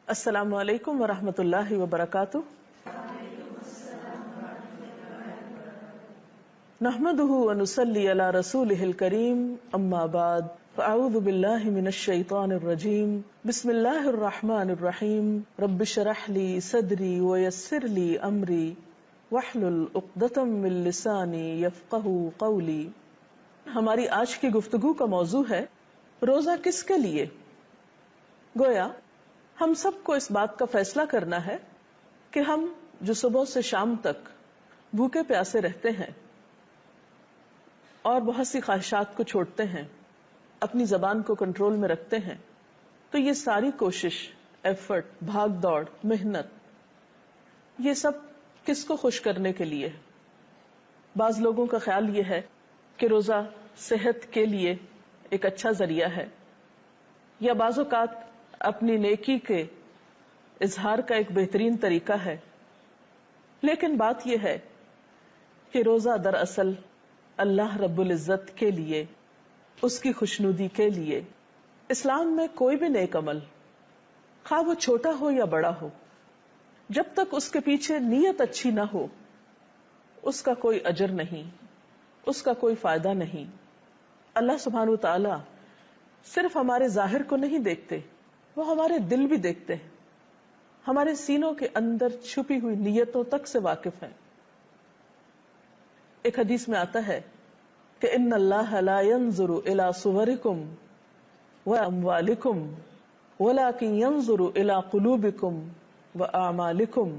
السلام علیکم ورحمۃ اللہ وبرکاتہ. نحمده ونصلي على رسوله الكريم اما بعد فاعوذ بالله من الشيطان الرجيم بسم الله الرحمن الرحيم رب اشرح لي صدري ويسر لي امري واحلل عقدة من لساني يفقهوا قولي. ہماری آج کی گفتگو کا موضوع ہے روزہ کس کے لیے. گویا ہم سب کو اس بات کا فیصلہ کرنا ہے کہ ہم جو صبح سے شام تک بھوکے پیاسے رہتے ہیں اور بہت سی خواہشات کو چھوڑتے ہیں، اپنی زبان کو کنٹرول میں رکھتے ہیں، تو یہ ساری کوشش، ایفرٹ، بھاگ دوڑ، محنت، یہ سب کس کو خوش کرنے کے لیے ہے؟ بعض لوگوں کا خیال یہ ہے کہ روزہ صحت کے لیے ایک اچھا ذریعہ ہے، یا بعض اوقات اپنی نیکی کے اظہار کا ایک بہترین طریقہ ہے. لیکن بات یہ ہے کہ روزہ دراصل اللہ رب العزت کے لیے، اس کی خوشنودی کے لیے. اسلام میں کوئی بھی نیک عمل، خواہ وہ چھوٹا ہو یا بڑا ہو، جب تک اس کے پیچھے نیت اچھی نہ ہو، اس کا کوئی اجر نہیں، اس کا کوئی فائدہ نہیں. اللہ سبحانہ وتعالی صرف ہمارے ظاہر کو نہیں دیکھتے، وہ ہمارے دل بھی دیکھتے ہیں، ہمارے سینوں کے اندر چھپی ہوئی نیتوں تک سے واقف ہیں. ایک حدیث میں آتا ہے کہ ان اللہ لا ينظر الى صورکم واموالکم ولکن ينظر الى قلوبکم واعمالکم.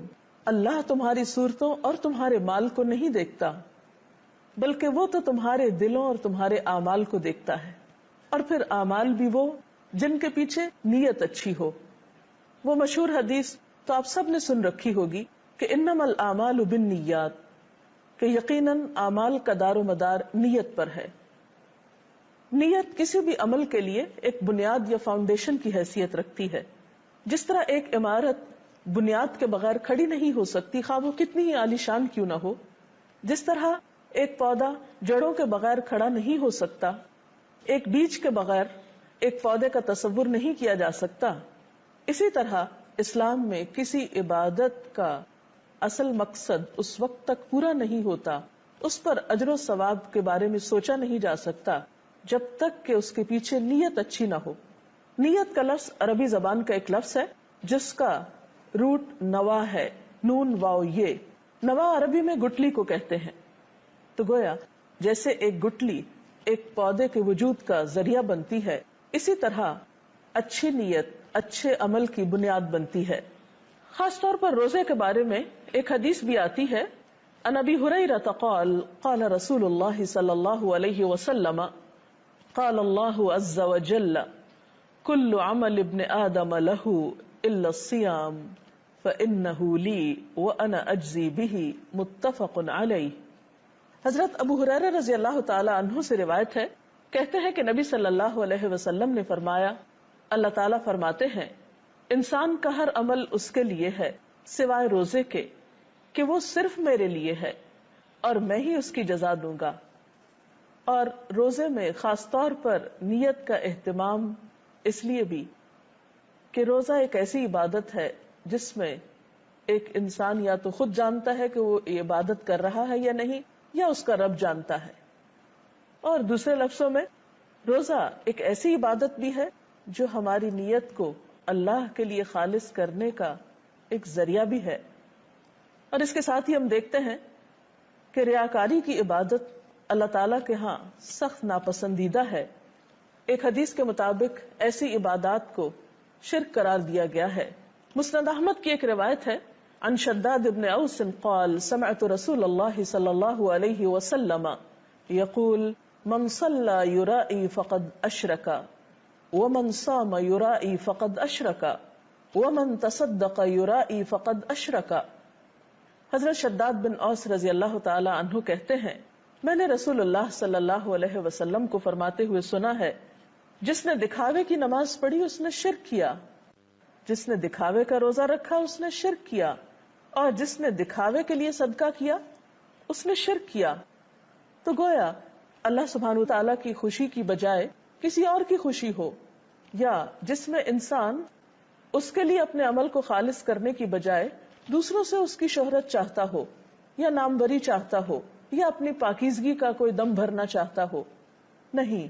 اللہ تمہاری صورتوں اور تمہارے مال کو نہیں دیکھتا، بلکہ وہ تو تمہارے دلوں اور تمہارے اعمال کو دیکھتا ہے. اور پھر اعمال بھی وہ جن کے پیچھے نیت اچھی ہو. وہ مشہور حدیث تو آپ سب نے سن رکھی ہوگی کہ انما الاعمال بالنیات، کہ یقیناً اعمال کا دار و مدار نیت پر ہے. نیت کسی بھی عمل کے لیے ایک بنیاد یا فاؤنڈیشن کی حیثیت رکھتی ہے. جس طرح ایک عمارت بنیاد کے بغیر کھڑی نہیں ہو سکتی، خواہ وہ کتنی ہی عالیشان کیوں نہ ہو. جس طرح ایک پودا جڑوں کے بغیر کھڑا نہیں ہو سکتا، ایک بیج کے بغیر ایک پودے کا تصور نہیں کیا جا سکتا، اسی طرح اسلام میں کسی عبادت کا اصل مقصد اس وقت تک پورا نہیں ہوتا، اس پر اجر و ثواب کے بارے میں سوچا نہیں جا سکتا، جب تک کہ اس کے پیچھے نیت اچھی نہ ہو. نیت کا لفظ عربی زبان کا ایک لفظ ہے جس کا روٹ نوا ہے، نون واو یہ. نوا عربی میں گٹلی کو کہتے ہیں. تو گویا جیسے ایک گٹلی ایک پودے کے وجود کا ذریعہ بنتی ہے، اسی طرح اچھی نیت اچھے عمل کی بنیاد بنتی ہے. خاص طور پر روزے کے بارے میں ایک حدیث بھی آتی ہے. عن ابی ہریرہ قال قال رسول اللہ صلی اللہ علیہ وسلم قال اللہ عز وجل کل عمل ابن آدم له الا الصیام فانہ لی وانا اجزی بہ متفق علیہ. حضرت ابو ہریرہ رضی اللہ تعالی عنہ سے روایت ہے، کہتے ہیں کہ نبی صلی اللہ علیہ وسلم نے فرمایا، اللہ تعالیٰ فرماتے ہیں انسان کا ہر عمل اس کے لیے ہے سوائے روزے کے کہ وہ صرف میرے لیے ہے اور میں ہی اس کی جزا دوں گا. اور روزے میں خاص طور پر نیت کا اہتمام اس لیے بھی کہ روزہ ایک ایسی عبادت ہے جس میں ایک انسان یا تو خود جانتا ہے کہ وہ یہ عبادت کر رہا ہے یا نہیں، یا اس کا رب جانتا ہے. اور دوسرے لفظوں میں روزہ ایک ایسی عبادت بھی ہے جو ہماری نیت کو اللہ کے لیے خالص کرنے کا ایک ذریعہ بھی ہے. اور اس کے ساتھ ہی ہم دیکھتے ہیں کہ ریاکاری کی عبادت اللہ تعالیٰ کے ہاں سخت ناپسندیدہ ہے. ایک حدیث کے مطابق ایسی عبادات کو شرک قرار دیا گیا ہے. مسند احمد کی ایک روایت ہے، عن شداد بن اوس قال سمعت رسول اللہ صلی اللہ علیہ وسلم یقول من صلى يرائي فقد اشرک ومن صام يرائي فقد اشرک ومن تصدق يرائي فقد اشرک. حضرت شداد بن اوس رضی اللہ تعالی عنہ کہتے ہیں، میں نے رسول اللہ صلی اللہ علیہ وسلم کو فرماتے ہوئے سنا ہے، جس نے دکھاوے کی نماز پڑھی اس نے شرک کیا، جس نے دکھاوے کا روزہ رکھا اس نے شرک کیا، اور جس نے دکھاوے کے لیے صدقہ کیا اس نے شرک کیا. تو گویا اللہ سبحانہ وتعالیٰ کی خوشی کی بجائے کسی اور کی خوشی ہو، یا جس میں انسان اس کے لیے اپنے عمل کو خالص کرنے کی بجائے دوسروں سے اس کی شہرت چاہتا ہو یا ناموری چاہتا ہو یا اپنی پاکیزگی کا کوئی دم بھرنا چاہتا ہو. نہیں،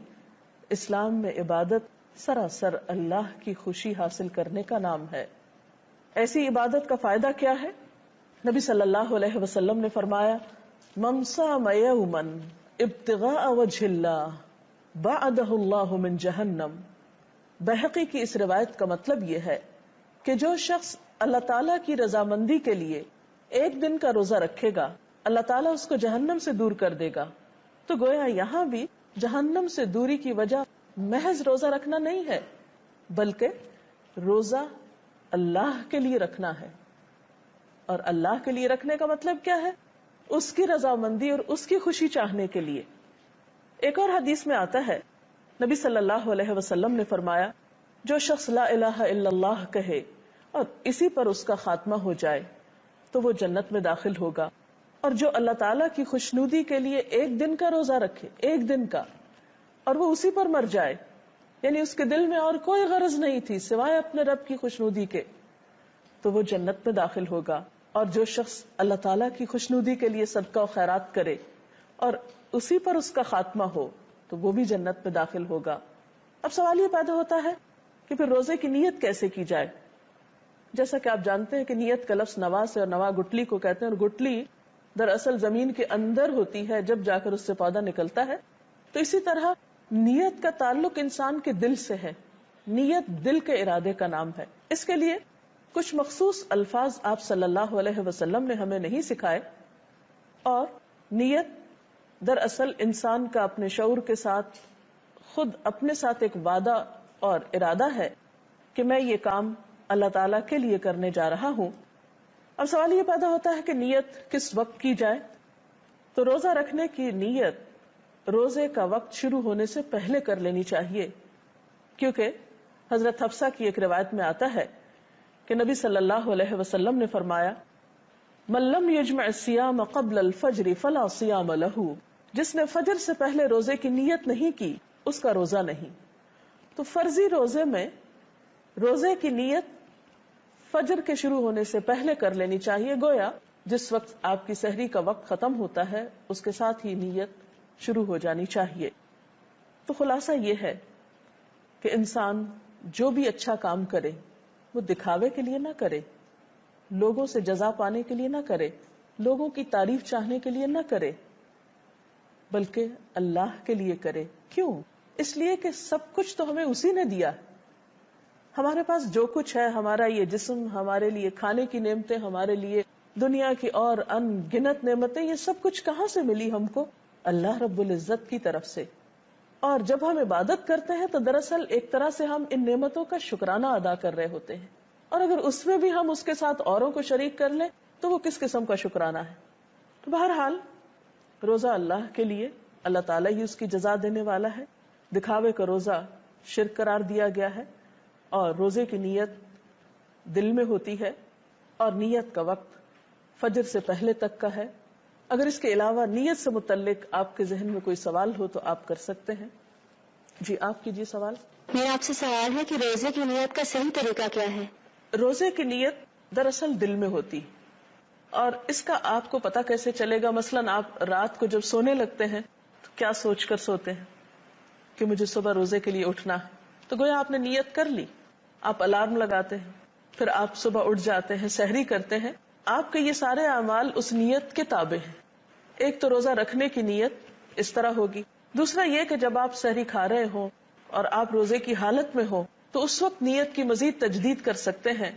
اسلام میں عبادت سراسر اللہ کی خوشی حاصل کرنے کا نام ہے. ایسی عبادت کا فائدہ کیا ہے؟ نبی صلی اللہ علیہ وسلم نے فرمایا من صام یوما ابتغاء وجہ اللہ بعدہ اللہ من جہنم. بہقی کی اس روایت کا مطلب یہ ہے کہ جو شخص اللہ تعالیٰ کی رضامندی کے لیے ایک دن کا روزہ رکھے گا اللہ تعالیٰ اس کو جہنم سے دور کر دے گا. تو گویا یہاں بھی جہنم سے دوری کی وجہ محض روزہ رکھنا نہیں ہے، بلکہ روزہ اللہ کے لیے رکھنا ہے. اور اللہ کے لیے رکھنے کا مطلب کیا ہے؟ اس کی رضامندی اور اس کی خوشی چاہنے کے لیے. ایک اور حدیث میں آتا ہے نبی صلی اللہ علیہ وسلم نے فرمایا جو شخص لا الہ الا اللہ کہے اور اسی پر اس کا خاتمہ ہو جائے تو وہ جنت میں داخل ہوگا. اور جو اللہ تعالیٰ کی خوشنودی کے لیے ایک دن کا روزہ رکھے، ایک دن کا، اور وہ اسی پر مر جائے، یعنی اس کے دل میں اور کوئی غرض نہیں تھی سوائے اپنے رب کی خوشنودی کے، تو وہ جنت میں داخل ہوگا. اور جو شخص اللہ تعالیٰ کی خوشنودی کے لیے صدقہ و خیرات کرے اور اسی پر اس کا خاتمہ ہو تو وہ بھی جنت میں داخل ہوگا. اب سوال یہ پیدا ہوتا ہے کہ پھر روزے کی نیت کیسے کی جائے؟ جیسا کہ آپ جانتے ہیں کہ نیت کا لفظ نوا سے، اور نوا گٹلی کو کہتے ہیں، اور گٹلی دراصل زمین کے اندر ہوتی ہے جب جا کر اس سے پودا نکلتا ہے. تو اسی طرح نیت کا تعلق انسان کے دل سے ہے. نیت دل کے ارادے کا نام ہے. اس کے لیے کچھ مخصوص الفاظ آپ صلی اللہ علیہ وسلم نے ہمیں نہیں سکھائے. اور نیت دراصل انسان کا اپنے شعور کے ساتھ خود اپنے ساتھ ایک وعدہ اور ارادہ ہے کہ میں یہ کام اللہ تعالیٰ کے لیے کرنے جا رہا ہوں. اب سوال یہ پیدا ہوتا ہے کہ نیت کس وقت کی جائے؟ تو روزہ رکھنے کی نیت روزے کا وقت شروع ہونے سے پہلے کر لینی چاہیے، کیونکہ حضرت حفصہ کی ایک روایت میں آتا ہے کہ نبی صلی اللہ علیہ وسلم نے فرمایا من لم یجمع الصیام قبل الفجر فلا صیام لہ. جس نے فجر سے پہلے روزے کی نیت نہیں کی اس کا روزہ نہیں. تو فرضی روزے میں روزے کی نیت فجر کے شروع ہونے سے پہلے کر لینی چاہیے. گویا جس وقت آپ کی سحری کا وقت ختم ہوتا ہے اس کے ساتھ ہی نیت شروع ہو جانی چاہیے. تو خلاصہ یہ ہے کہ انسان جو بھی اچھا کام کرے وہ دکھاوے کے لیے نہ کرے، لوگوں سے جزا پانے کے لیے نہ کرے، لوگوں کی تعریف چاہنے کے لیے نہ کرے، بلکہ اللہ کے لیے کرے. کیوں؟ اس لیے کہ سب کچھ تو ہمیں اسی نے دیا. ہمارے پاس جو کچھ ہے، ہمارا یہ جسم، ہمارے لیے کھانے کی نعمتیں، ہمارے لیے دنیا کی اور ان گنت نعمتیں، یہ سب کچھ کہاں سے ملی ہم کو؟ اللہ رب العزت کی طرف سے. اور جب ہم عبادت کرتے ہیں تو دراصل ایک طرح سے ہم ان نعمتوں کا شکرانہ ادا کر رہے ہوتے ہیں. اور اگر اس میں بھی ہم اس کے ساتھ اوروں کو شریک کر لیں تو وہ کس قسم کا شکرانہ ہے؟ تو بہرحال روزہ اللہ کے لیے، اللہ تعالیٰ ہی اس کی جزا دینے والا ہے. دکھاوے کا روزہ شرک قرار دیا گیا ہے. اور روزے کی نیت دل میں ہوتی ہے اور نیت کا وقت فجر سے پہلے تک کا ہے. اگر اس کے علاوہ نیت سے متعلق آپ کے ذہن میں کوئی سوال ہو تو آپ کر سکتے ہیں. جی آپ کیجیے سوال. میرا آپ سے سوال ہے کہ روزے کی نیت کا صحیح طریقہ کیا ہے؟ روزے کی نیت دراصل دل میں ہوتی، اور اس کا آپ کو پتہ کیسے چلے گا؟ مثلاً آپ رات کو جب سونے لگتے ہیں تو کیا سوچ کر سوتے ہیں کہ مجھے صبح روزے کے لیے اٹھنا ہے؟ تو گویا آپ نے نیت کر لی. آپ الارم لگاتے ہیں، پھر آپ صبح اٹھ جاتے ہیں، سحری کرتے ہیں. آپ کے یہ سارے اعمال اس نیت کے تابع ہیں. ایک تو روزہ رکھنے کی نیت اس طرح ہوگی. دوسرا یہ کہ جب آپ سحری کھا رہے ہوں اور آپ روزے کی حالت میں ہو تو اس وقت نیت کی مزید تجدید کر سکتے ہیں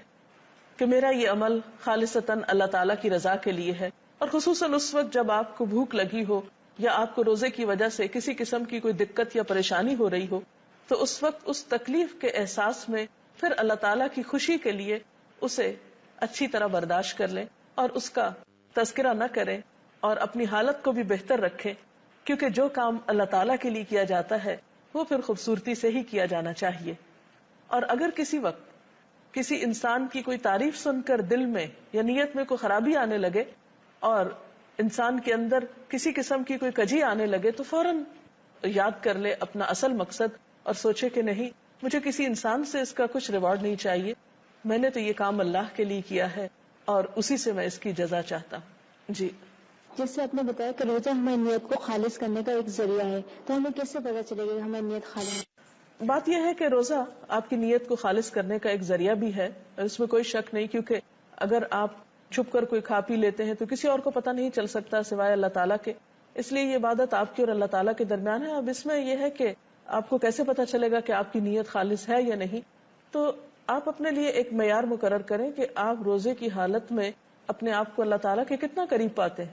کہ میرا یہ عمل خالصتاً اللہ تعالیٰ کی رضا کے لیے ہے. اور خصوصاً اس وقت جب آپ کو بھوک لگی ہو یا آپ کو روزے کی وجہ سے کسی قسم کی کوئی دقت یا پریشانی ہو رہی ہو تو اس وقت اس تکلیف کے احساس میں پھر اللہ تعالیٰ کی خوشی کے لیے اسے اچھی طرح برداشت کر لیں اور اس کا تذکرہ نہ کریں اور اپنی حالت کو بھی بہتر رکھیں. کیونکہ جو کام اللہ تعالیٰ کے لیے کیا جاتا ہے وہ پھر خوبصورتی سے ہی کیا جانا چاہیے. اور اگر کسی وقت کسی انسان کی کوئی تعریف سن کر دل میں یا نیت میں کوئی خرابی آنے لگے اور انسان کے اندر کسی قسم کی کوئی کجی آنے لگے تو فوراً یاد کر لے اپنا اصل مقصد اور سوچے کہ نہیں، مجھے کسی انسان سے اس کا کچھ ریوارڈ نہیں چاہیے، میں نے تو یہ کام اللہ کے لیے کیا ہے اور اسی سے میں اس کی جزا چاہتا ہوں. جی. جس سے آپ نے بتایا کہ روزہ ہماری نیت کو خالص کرنے کا ایک ذریعہ ہے، تو ہمیں کیسے پتہ چلے گا کہ ہماری نیت خالص ہے؟ بات یہ ہے کہ روزہ آپ کی نیت کو خالص کرنے کا ایک ذریعہ بھی ہے، اور اس میں کوئی شک نہیں، کیونکہ اگر آپ چھپ کر کوئی کھا پی لیتے ہیں تو کسی اور کو پتہ نہیں چل سکتا سوائے اللہ تعالیٰ کے. اس لیے یہ عبادت آپ کی اور اللہ تعالیٰ کے درمیان ہے. اب اس میں یہ ہے کہ آپ کو کیسے پتہ چلے گا کہ آپ کی نیت خالص ہے یا نہیں. تو آپ اپنے لیے ایک معیار مقرر کریں کہ آپ روزے کی حالت میں اپنے آپ کو اللہ تعالیٰ کے کتنا قریب پاتے ہیں،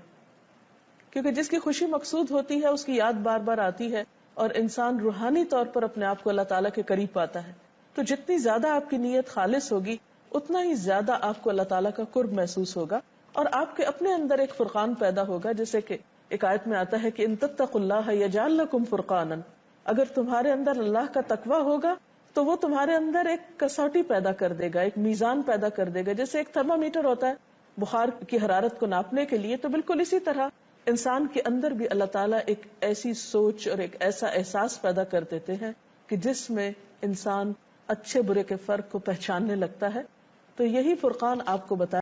کیونکہ جس کی خوشی مقصود ہوتی ہے اس کی یاد بار بار آتی ہے اور انسان روحانی طور پر اپنے آپ کو اللہ تعالیٰ کے قریب پاتا ہے. تو جتنی زیادہ آپ کی نیت خالص ہوگی اتنا ہی زیادہ آپ کو اللہ تعالیٰ کا قرب محسوس ہوگا، اور آپ کے اپنے اندر ایک فرقان پیدا ہوگا. جیسے کہ ایک آیت میں آتا ہے کہ ان تتقوا اللہ یجعل لکم فرقانا، اگر تمہارے اندر اللہ کا تقوی ہوگا تو وہ تمہارے اندر ایک کسوٹی پیدا کر دے گا، ایک میزان پیدا کر دے گا. جیسے ایک تھرمامیٹر ہوتا ہے بخار کی حرارت کو ناپنے کے لیے، تو بالکل اسی طرح انسان کے اندر بھی اللہ تعالیٰ ایک ایسی سوچ اور ایک ایسا احساس پیدا کر دیتے ہیں کہ جس میں انسان اچھے برے کے فرق کو پہچاننے لگتا ہے. تو یہی فرقان آپ کو بتا